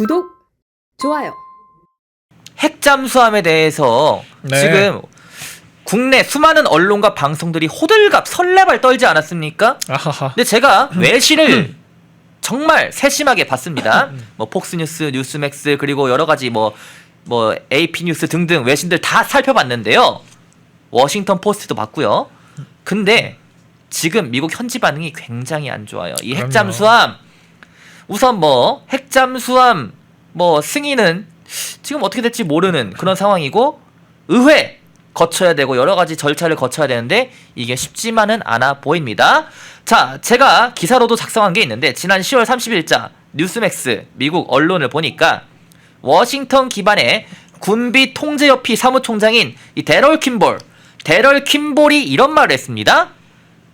구독, 좋아요. 핵 잠수함에 대해서 지금 국내 수많은 언론과 방송들이 호들갑 설레발 떨지 않았습니까? 아하하. 근데 제가 외신을 정말 세심하게 봤습니다. 뭐 폭스뉴스, 뉴스맥스 그리고 여러 가지 뭐 AP 뉴스 등등 외신들 다 살펴봤는데요. 워싱턴 포스트도 봤고요. 근데 지금 미국 현지 반응이 굉장히 안 좋아요. 이 핵 잠수함 우선 뭐 핵 잠수함 뭐 승인은 지금 어떻게 될지 모르는 그런 상황이고 의회 거쳐야 되고 여러 가지 절차를 거쳐야 되는데 이게 쉽지만은 않아 보입니다. 자, 제가 기사로도 작성한 게 있는데 지난 10월 30일자 뉴스맥스 미국 언론을 보니까 워싱턴 기반의 군비 통제협회 사무총장인 이 데럴 킴볼이 이런 말을 했습니다.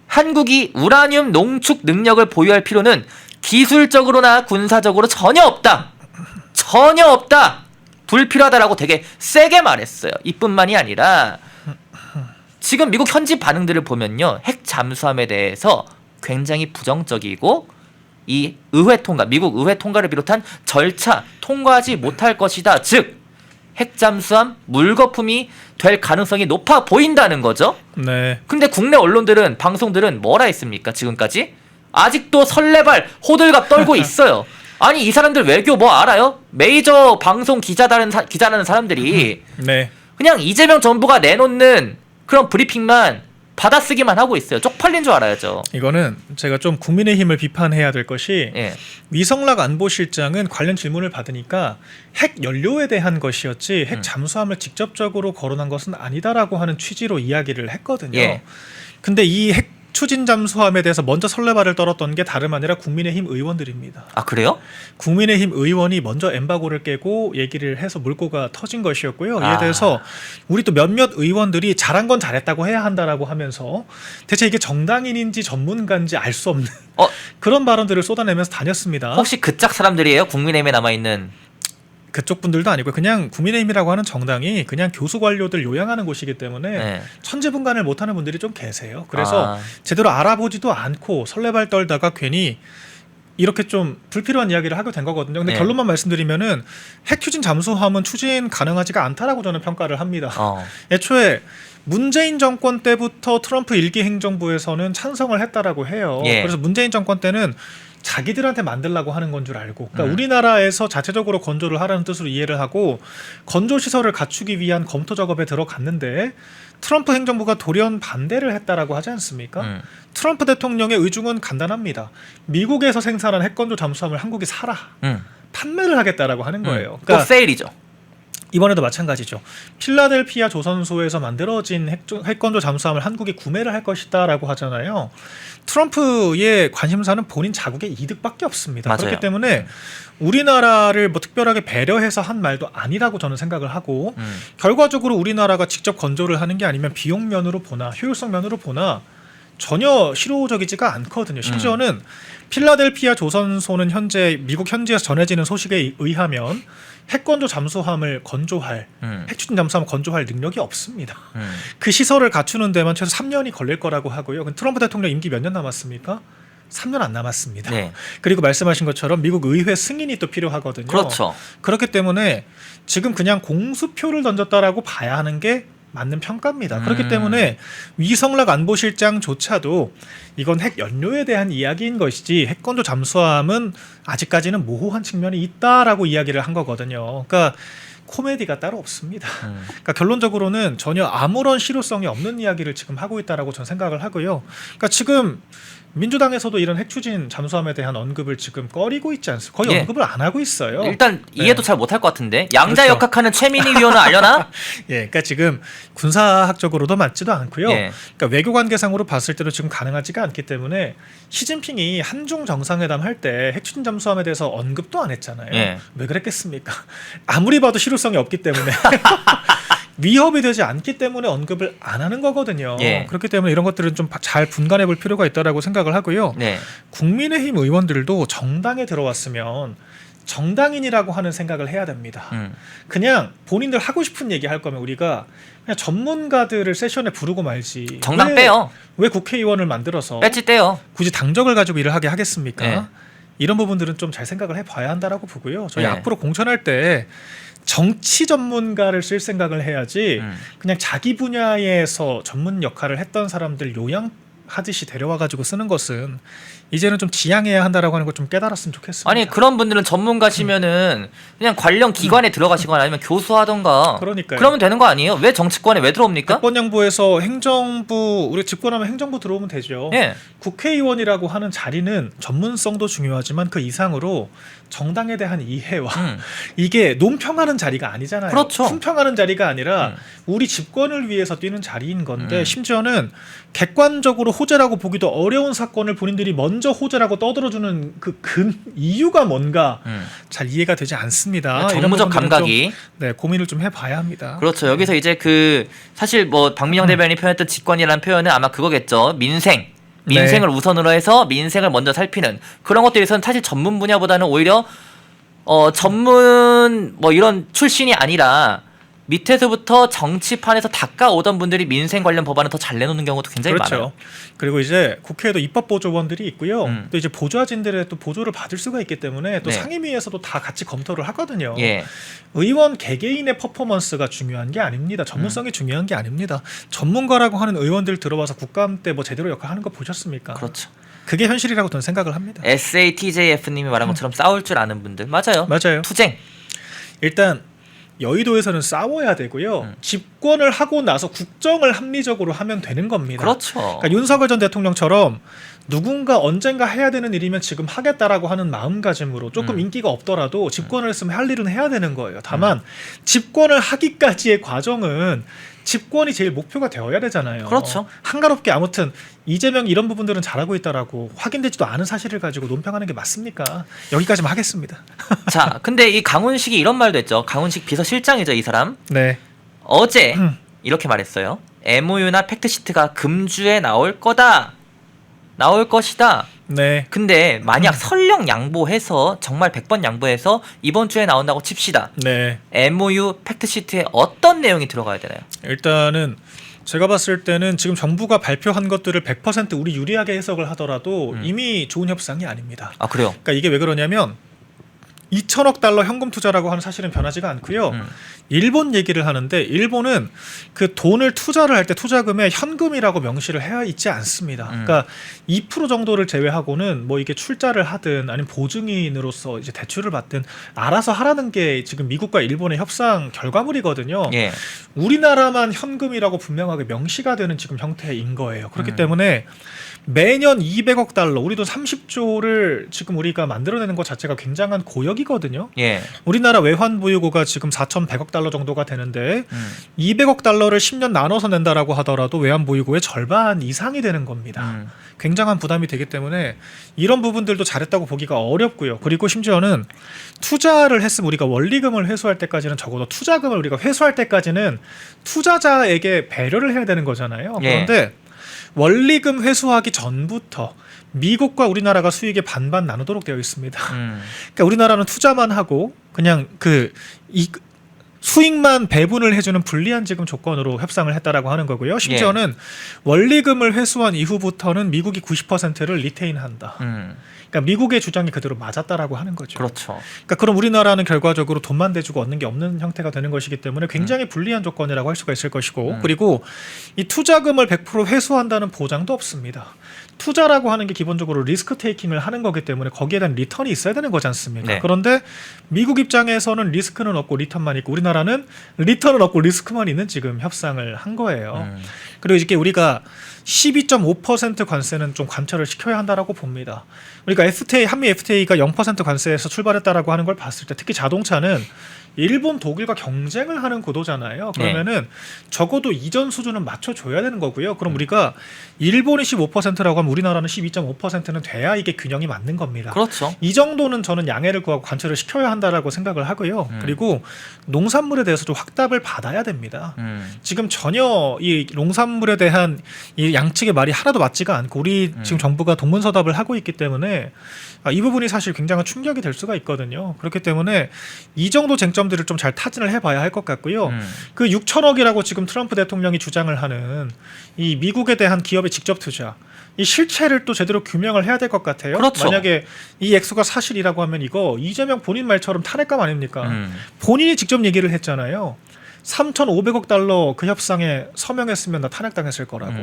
한국이 우라늄 농축 능력을 보유할 필요는 기술적으로나 군사적으로 전혀 없다. 불필요하다라고 되게 세게 말했어요. 이뿐만이 아니라 지금 미국 현지 반응들을 보면요. 핵 잠수함에 대해서 굉장히 부정적이고 이 의회 통과, 미국 의회 통과를 비롯한 절차 통과하지 못할 것이다. 즉 핵 잠수함 물거품이 될 가능성이 높아 보인다는 거죠. 네. 근데 국내 언론들은 방송들은 뭐라 했습니까? 지금까지 아직도 설레발 호들갑 떨고 있어요. 아니 이 사람들 외교 뭐 알아요? 메이저 방송 기자라는 사람들이 네. 그냥 이재명 정부가 내놓는 그런 브리핑만 받아쓰기만 하고 있어요. 쪽팔린 줄 알아야죠. 이거는 제가 좀 국민의힘을 비판해야 될 것이 예. 위성락 안보실장은 관련 질문을 받으니까 핵 연료에 대한 것이었지 핵 잠수함을 직접적으로 거론한 것은 아니다라고 하는 취지로 이야기를 했거든요. 예. 근데 이 핵 추진 잠수함에 대해서 먼저 설레발을 떨었던 게 다름 아니라 국민의힘 의원들입니다. 아 그래요? 국민의힘 의원이 먼저 엠바고를 깨고 얘기를 해서 물꼬가 터진 것이었고요. 이에 대해서 우리 또 몇몇 의원들이 잘한 건 잘했다고 해야 한다라고 하면서 대체 이게 정당인인지 전문가인지 알 수 없는 그런 발언들을 쏟아내면서 다녔습니다. 혹시 그 짝 사람들이에요? 국민의힘에 남아있는 그쪽 분들도 아니고 그냥 국민의힘이라고 하는 정당이 그냥 교수 관료들 요양하는 곳이기 때문에 네. 천지분간을 못하는 분들이 좀 계세요. 그래서 제대로 알아보지도 않고 설레발 떨다가 괜히 이렇게 좀 불필요한 이야기를 하게 된 거거든요. 근데 네. 결론만 말씀드리면은 핵 추진 잠수함은 추진 가능하지가 않다라고 저는 평가를 합니다. 애초에 문재인 정권 때부터 트럼프 일기 행정부에서는 찬성을 했다라고 해요. 예. 그래서 문재인 정권 때는 자기들한테 만들라고 하는 건 줄 알고 그러니까 우리나라에서 자체적으로 건조를 하라는 뜻으로 이해를 하고 건조 시설을 갖추기 위한 검토 작업에 들어갔는데 트럼프 행정부가 돌연 반대를 했다라고 하지 않습니까? 트럼프 대통령의 의중은 간단합니다. 미국에서 생산한 핵건조 잠수함을 한국이 사라. 판매를 하겠다라고 하는 거예요. 그러니까 또 세일이죠. 이번에도 마찬가지죠. 필라델피아 조선소에서 만들어진 핵건조 잠수함을 한국이 구매를 할 것이다라고 하잖아요. 트럼프의 관심사는 본인 자국의 이득밖에 없습니다. 맞아요. 그렇기 때문에 우리나라를 뭐 특별하게 배려해서 한 말도 아니라고 저는 생각을 하고 결과적으로 우리나라가 직접 건조를 하는 게 아니면 비용 면으로 보나 효율성 면으로 보나 전혀 실효적이지가 않거든요. 심지어는 필라델피아 조선소는 현재 미국 현지에서 전해지는 소식에 의하면 핵건조 잠수함을 건조할 핵추진 잠수함을 건조할 능력이 없습니다. 그 시설을 갖추는 데만 최소 3년이 걸릴 거라고 하고요. 트럼프 대통령 임기 몇 년 남았습니까? 3년 안 남았습니다. 네. 그리고 말씀하신 것처럼 미국 의회 승인이 또 필요하거든요. 그렇죠. 그렇기 때문에 지금 그냥 공수표를 던졌다라고 봐야 하는 게 맞는 평가입니다. 그렇기 때문에 위성락 안보실장조차도 이건 핵 연료에 대한 이야기인 것이지 핵건조 잠수함은 아직까지는 모호한 측면이 있다라고 이야기를 한 거거든요. 그러니까 코미디가 따로 없습니다. 그러니까 결론적으로는 전혀 아무런 실효성이 없는 이야기를 지금 하고 있다라고 저는 생각을 하고요. 그러니까 지금 민주당에서도 이런 핵추진 잠수함에 대한 언급을 지금 꺼리고 있지 않습니까? 거의 언급을 안 하고 있어요. 일단 이해도 잘 못할 것 같은데 양자 그렇죠. 역학하는 최민희 위원은 알려나? 예, 그러니까 지금 군사학적으로도 맞지도 않고요. 예. 그러니까 외교관계상으로 봤을 때도 지금 가능하지가 않기 때문에 시진핑이 한중 정상회담 할 때 핵추진 잠수함에 대해서 언급도 안 했잖아요. 예. 왜 그랬겠습니까? 아무리 봐도 실효성이 없기 때문에. 위협이 되지 않기 때문에 언급을 안 하는 거거든요. 예. 그렇기 때문에 이런 것들은 좀 잘 분간해 볼 필요가 있다라고 생각을 하고요. 네. 국민의힘 의원들도 정당에 들어왔으면 정당인이라고 하는 생각을 해야 됩니다. 그냥 본인들 하고 싶은 얘기 할 거면 우리가 그냥 전문가들을 세션에 부르고 말지. 정당 빼요. 왜 국회의원을 만들어서 배지 떼요. 굳이 당적을 가지고 일을 하게 하겠습니까? 네. 이런 부분들은 좀 잘 생각을 해봐야 한다라고 보고요. 저희 네. 앞으로 공천할 때 정치 전문가를 쓸 생각을 해야지 그냥 자기 분야에서 전문 역할을 했던 사람들 요양하듯이 데려와가지고 쓰는 것은 이제는 좀 지양해야 한다라고 하는 걸 좀 깨달았으면 좋겠습니다. 아니 그런 분들은 전문가시면은 그냥 관련 기관에 들어가시거나 아니면 교수하던가 그러니까요. 그러면 되는 거 아니에요? 왜 정치권에 왜 들어옵니까? 국권양보에서 행정부 우리 집권하면 행정부 들어오면 되죠. 예. 국회의원이라고 하는 자리는 전문성도 중요하지만 그 이상으로 정당에 대한 이해와 이게 논평하는 자리가 아니잖아요. 그렇죠. 품평하는 자리가 아니라 우리 집권을 위해서 뛰는 자리인 건데 심지어는 객관적으로 호재라고 보기도 어려운 사건을 본인들이 먼저 호재라고 떠들어주는 그 이유가 뭔가 잘 이해가 되지 않습니다. 이런 정무적 부분들은 감각이. 좀, 네, 고민을 좀 해봐야 합니다. 그렇죠. 여기서 이제 그 사실 뭐 박민영 대변인이 표현했던 직권이라는 표현은 아마 그거겠죠. 민생을 우선으로 해서 민생을 먼저 살피는 그런 것들에서는 사실 전문 분야보다는 오히려 전문 뭐 이런 출신이 아니라 밑에서부터 정치판에서 닦아오던 분들이 민생 관련 법안을 더 잘 내놓는 경우도 굉장히 그렇죠. 많아요. 그리고 이제 국회에도 입법보조원들이 있고요. 음. 또 이제 보좌진들의 또 보조를 받을 수가 있기 때문에 또 네. 상임위에서도 다 같이 검토를 하거든요. 예. 의원 개개인의 퍼포먼스가 중요한 게 아닙니다. 전문성이 중요한 게 아닙니다. 전문가라고 하는 의원들 들어와서 국감 때 뭐 제대로 역할하는 거 보셨습니까? 그렇죠. 그게 현실이라고 저는 생각을 합니다. SATJF님이 말한 것처럼 싸울 줄 아는 분들 맞아요. 맞아요. 투쟁. 일단 여의도에서는 싸워야 되고요. 집권을 하고 나서 국정을 합리적으로 하면 되는 겁니다. 그렇죠. 그러니까 윤석열 전 대통령처럼 누군가 언젠가 해야 되는 일이면 지금 하겠다라고 하는 마음가짐으로 조금 인기가 없더라도 집권을 했으면 할 일은 해야 되는 거예요. 다만 집권을 하기까지의 과정은 집권이 제일 목표가 되어야 되잖아요. 그렇죠. 한가롭게 아무튼 이재명이 이런 부분들은 잘하고 있다라고 확인되지도 않은 사실을 가지고 논평하는 게 맞습니까? 여기까지만 하겠습니다. 자, 근데 이 강훈식이 이런 말도 했죠. 강훈식 비서실장이죠, 이 사람. 네. 어제 이렇게 말했어요. MOU나 팩트시트가 금주에 나올 거다. 나올 것이다. 네. 근데 만약 설령 양보해서 정말 100번 양보해서 이번 주에 나온다고 칩시다. 네. MOU 팩트시트에 어떤 내용이 들어가야 되나요? 일단은 제가 봤을 때는 지금 정부가 발표한 것들을 100% 우리 유리하게 해석을 하더라도 이미 좋은 협상이 아닙니다. 아, 그래요? 그러니까 이게 왜 그러냐면 2천억 달러 현금 투자라고 하는 사실은 변하지가 않고요. 일본 얘기를 하는데 일본은 그 돈을 투자를 할 때 투자금에 현금이라고 명시를 해야 있지 않습니다. 그러니까 2% 정도를 제외하고는 뭐 이게 출자를 하든 아니면 보증인으로서 이제 대출을 받든 알아서 하라는 게 지금 미국과 일본의 협상 결과물이거든요. 예. 우리나라만 현금이라고 분명하게 명시가 되는 지금 형태인 거예요. 그렇기 때문에 매년 200억 달러, 우리도 30조를 지금 우리가 만들어내는 것 자체가 굉장한 고역이거든요. 예. 우리나라 외환 보유고가 지금 4,100억 달러 정도가 되는데 200억 달러를 10년 나눠서 낸다라고 하더라도 외환 보유고의 절반 이상이 되는 겁니다. 굉장한 부담이 되기 때문에 이런 부분들도 잘했다고 보기가 어렵고요. 그리고 심지어는 투자를 했으면 우리가 원리금을 회수할 때까지는 적어도 투자금을 우리가 회수할 때까지는 투자자에게 배려를 해야 되는 거잖아요. 예. 그런데 원리금 회수하기 전부터 미국과 우리나라가 수익의 반반 나누도록 되어 있습니다. 그러니까 우리나라는 투자만 하고 그냥 이 수익만 배분을 해주는 불리한 지금 조건으로 협상을 했다라고 하는 거고요. 심지어는 원리금을 회수한 이후부터는 미국이 90%를 리테인한다. 그러니까 미국의 주장이 그대로 맞았다라고 하는 거죠. 그렇죠. 그러니까 그럼 우리나라는 결과적으로 돈만 대주고 얻는 게 없는 형태가 되는 것이기 때문에 굉장히 불리한 조건이라고 할 수가 있을 것이고 그리고 이 투자금을 100% 회수한다는 보장도 없습니다. 투자라고 하는 게 기본적으로 리스크 테이킹을 하는 거기 때문에 거기에 대한 리턴이 있어야 되는 거지 않습니까? 네. 그런데 미국 입장에서는 리스크는 없고 리턴만 있고 우리나라는 리턴은 없고 리스크만 있는 지금 협상을 한 거예요. 그리고 이게 우리가 12.5% 관세는 좀 관철을 시켜야 한다라고 봅니다. 우리가 한미 FTA가 0% 관세에서 출발했다라고 하는 걸 봤을 때 특히 자동차는 일본, 독일과 경쟁을 하는 구도잖아요. 그러면은 적어도 이전 수준은 맞춰줘야 되는 거고요. 그럼 우리가 일본이 15%라고 하면 우리나라는 12.5%는 돼야 이게 균형이 맞는 겁니다. 그렇죠. 이 정도는 저는 양해를 구하고 관철을 시켜야 한다라고 생각을 하고요. 그리고 농산물에 대해서 좀 확답을 받아야 됩니다. 지금 전혀 이 농산물에 대한 이 양측의 말이 하나도 맞지가 않고 우리 지금 정부가 동문서답을 하고 있기 때문에 이 부분이 사실 굉장한 충격이 될 수가 있거든요. 그렇기 때문에 이 정도 쟁점들을 좀 잘 타진을 해봐야 할 것 같고요. 그 6천억이라고 지금 트럼프 대통령이 주장을 하는 이 미국에 대한 기업의 직접 투자 이 실체를 또 제대로 규명을 해야 될 것 같아요. 그렇죠. 만약에 이 액수가 사실이라고 하면 이거 이재명 본인 말처럼 탄핵감 아닙니까? 음. 본인이 직접 얘기를 했잖아요. 3,500억 달러 그 협상에 서명했으면 나 탄핵당했을 거라고.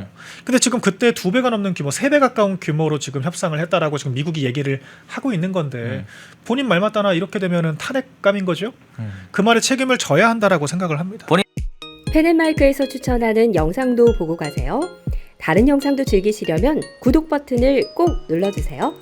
근데 지금 그때 2배가 넘는 규모, 3배 가까운 규모로 지금 협상을 했다라고 지금 미국이 얘기를 하고 있는 건데 본인 말 맞다나 이렇게 되면은 탄핵감인 거죠. 그 말에 책임을 져야 한다라고 생각을 합니다. 펜앤마이크에서 추천하는 영상도 보고 가세요. 다른 영상도 즐기시려면 구독 버튼을 꼭 눌러주세요.